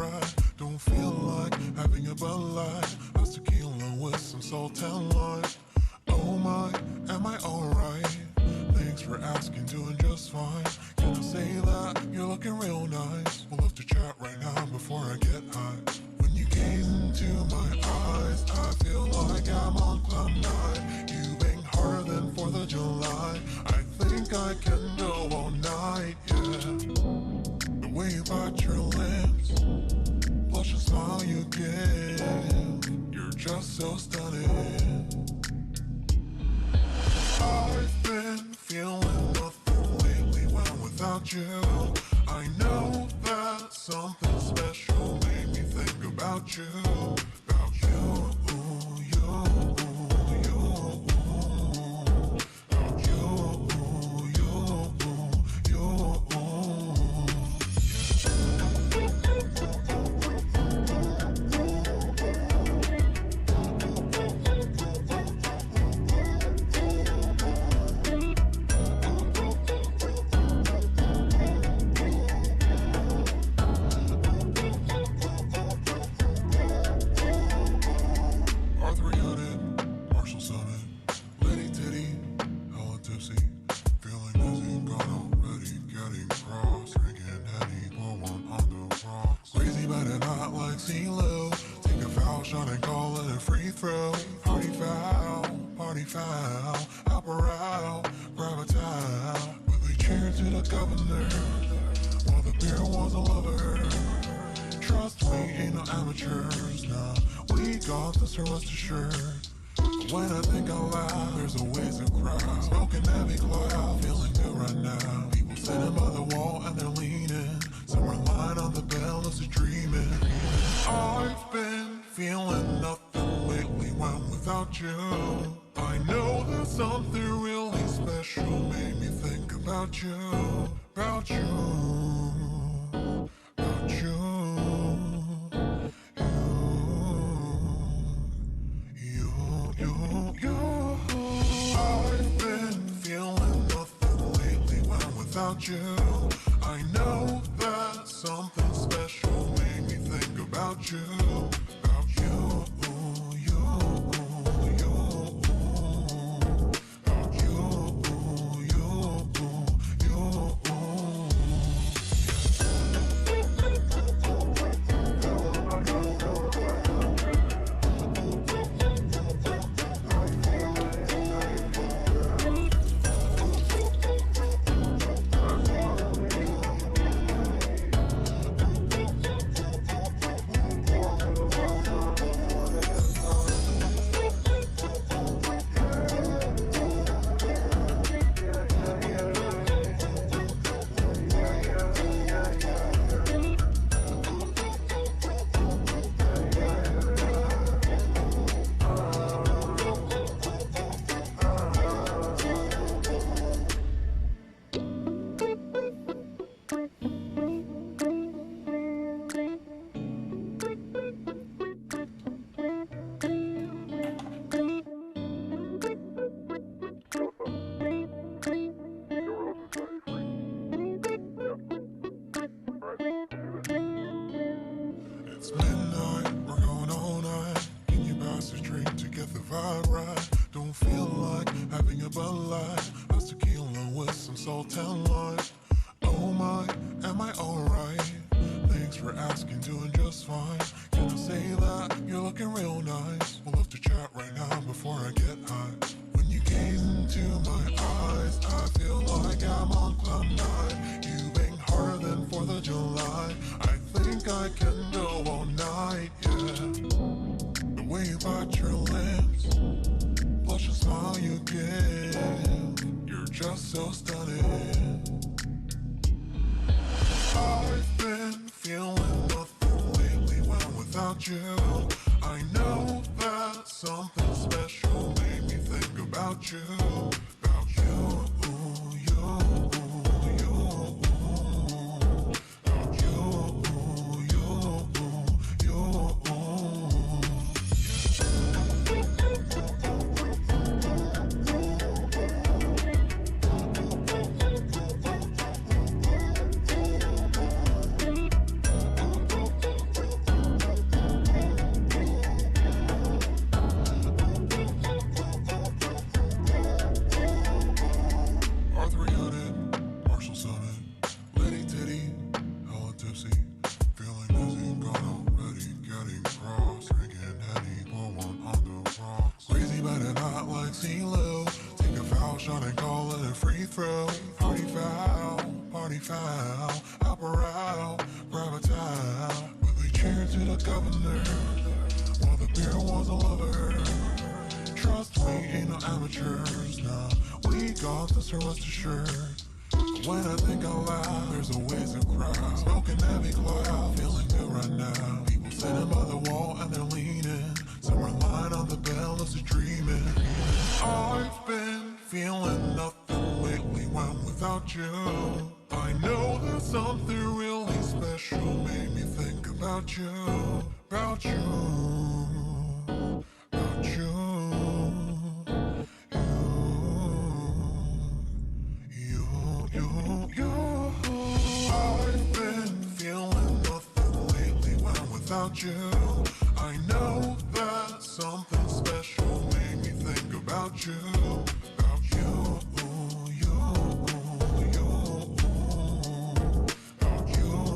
right. Don't feel like having a Bud Light. How's tequila with some salt and lime? Oh my, am I alright? Thanks for asking, doing just fine. Can I say that you're looking real nice? We'll have to chat right now before I get high. When you gaze into my eyes, I feel like I'm on cloud nine. You bang harder than 4th of July. I think I can go all night, yeah. The way you bite your lips, blush and smile you give, you're just so stunning. I've been feeling nothing lately when I'm without you. I know that something special made me think about you. About you, you, you, about you, you, so rest assured. When I think out loud, there's always a crowd. Smoking heavy cloud, feeling good right now. People sitting by the wall and they're leaning. Some are lying on the bed, lucid dreaming. I've been feeling nothing lately when without you. I know that something really special made me think about you. About you. About you. I've been feeling nothing lately when I'm without you. I know that something special made me think about you. About you, you, you, about you, you, you. CeeLo. Take a foul shot and call it a free throw. Party foul, apparal, grab a towel. Quickly cheer to the governor, while the beer was a lover. Trust we ain't no amateurs, nah. We got this, so rest assured. When I think out loud, there's always a crowd. Smoking heavy cloud, feeling good right now. People sitting by the wall and they're leaning. Some are lying on the bell, as they're dreaming. I've been feeling nothing lately when without you. I know that something really special made me think about you, about you, about you. I've been feeling nothing lately when without you. I know that something special made me think about you, about you, you, about you,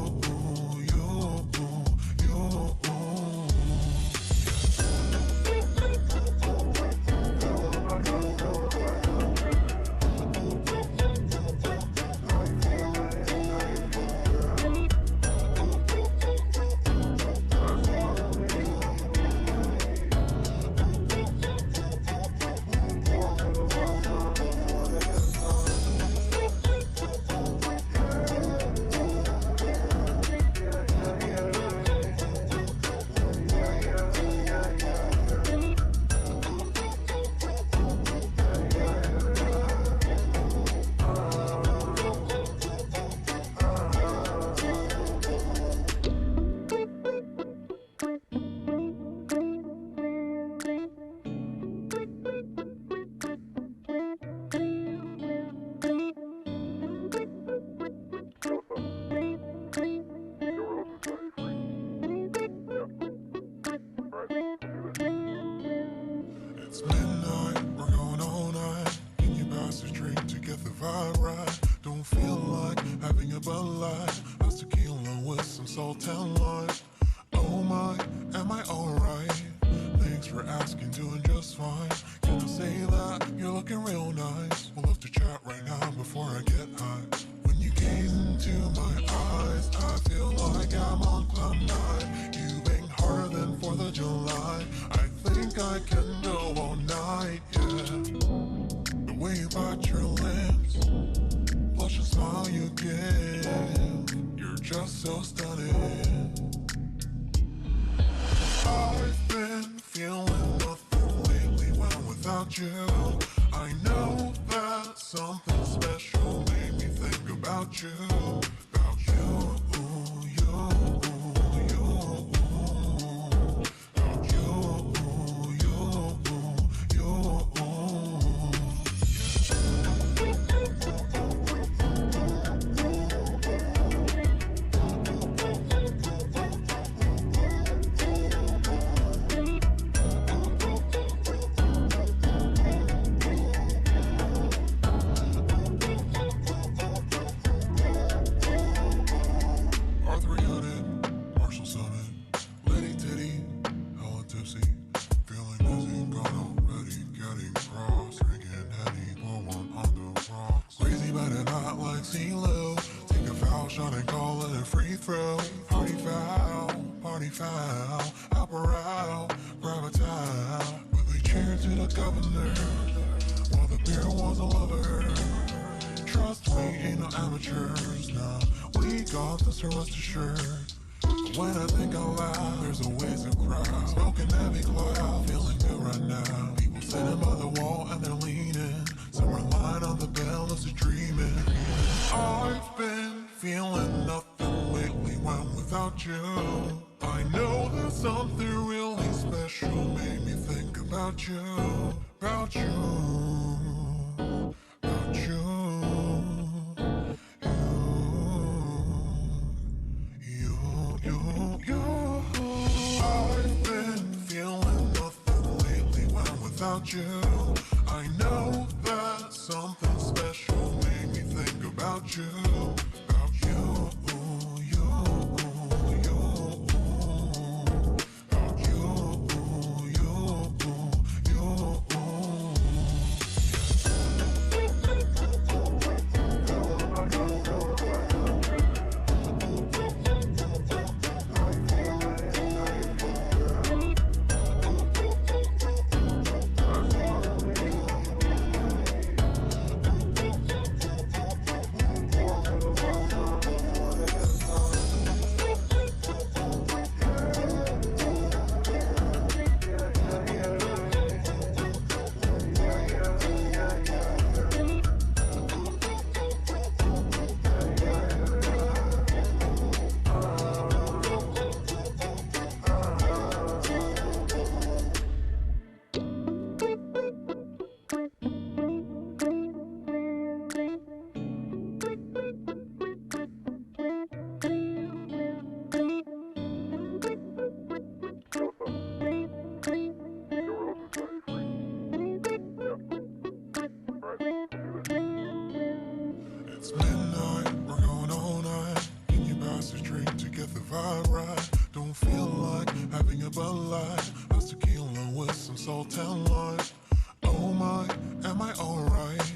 It's midnight, we're going all night. Can you pass a drink to get the vibe right? Don't feel like having a Bud Light. How's tequila with some salt and lime? Oh my, am I alright? Thanks for asking, doing just fine. Can I say that you're looking real nice? We'll have to chat right now before I get high. When you gaze into my eyes, I feel like I'm on cloud nine. You bang harder than 4th of July. I think I can go all night, yeah. The way you bite your lips, blush and smile you give, you're just so stunning. I've been feeling nothing lately when without you. I know that something special made me think about you, about you, you. CeeLo, take a foul shot and call it a free throw. Party foul, apparal, grab a towel. Quickly cheer to the governor, while the beer was a lover. Trust we ain't no amateurs, nah. We got this, so rest assured. When I think out loud, there's always a crowd. Smoking heavy cloud, feeling good right now. People sitting by the wall and they're leaning. Some are lying on the bell, as they're dreaming. I've been feeling nothing lately when without you. I know that something really special made me think about you, about you, about you. I've been feeling nothing lately when without you. I know that something special made me think about you, about you, you, about you, you. Bud Light, that's tequila with some salt and lime. Oh my, am I alright?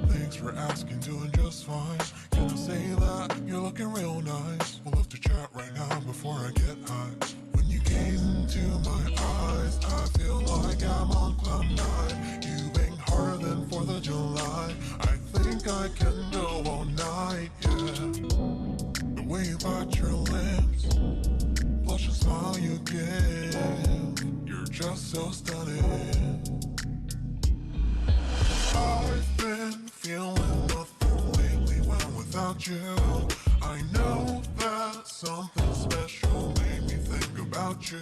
Thanks for asking, doing just fine. Can I say that you're looking real nice? We'll have to chat right now before I get high. When you gaze into my eyes, I feel like I'm on cloud nine. You bang harder than 4th of July. I think I can go all night, yeah. The way you bite your lips, blush and smile you give, you're just so stunning. I've been feeling nothing lately when without you. I know that something special made me think about you.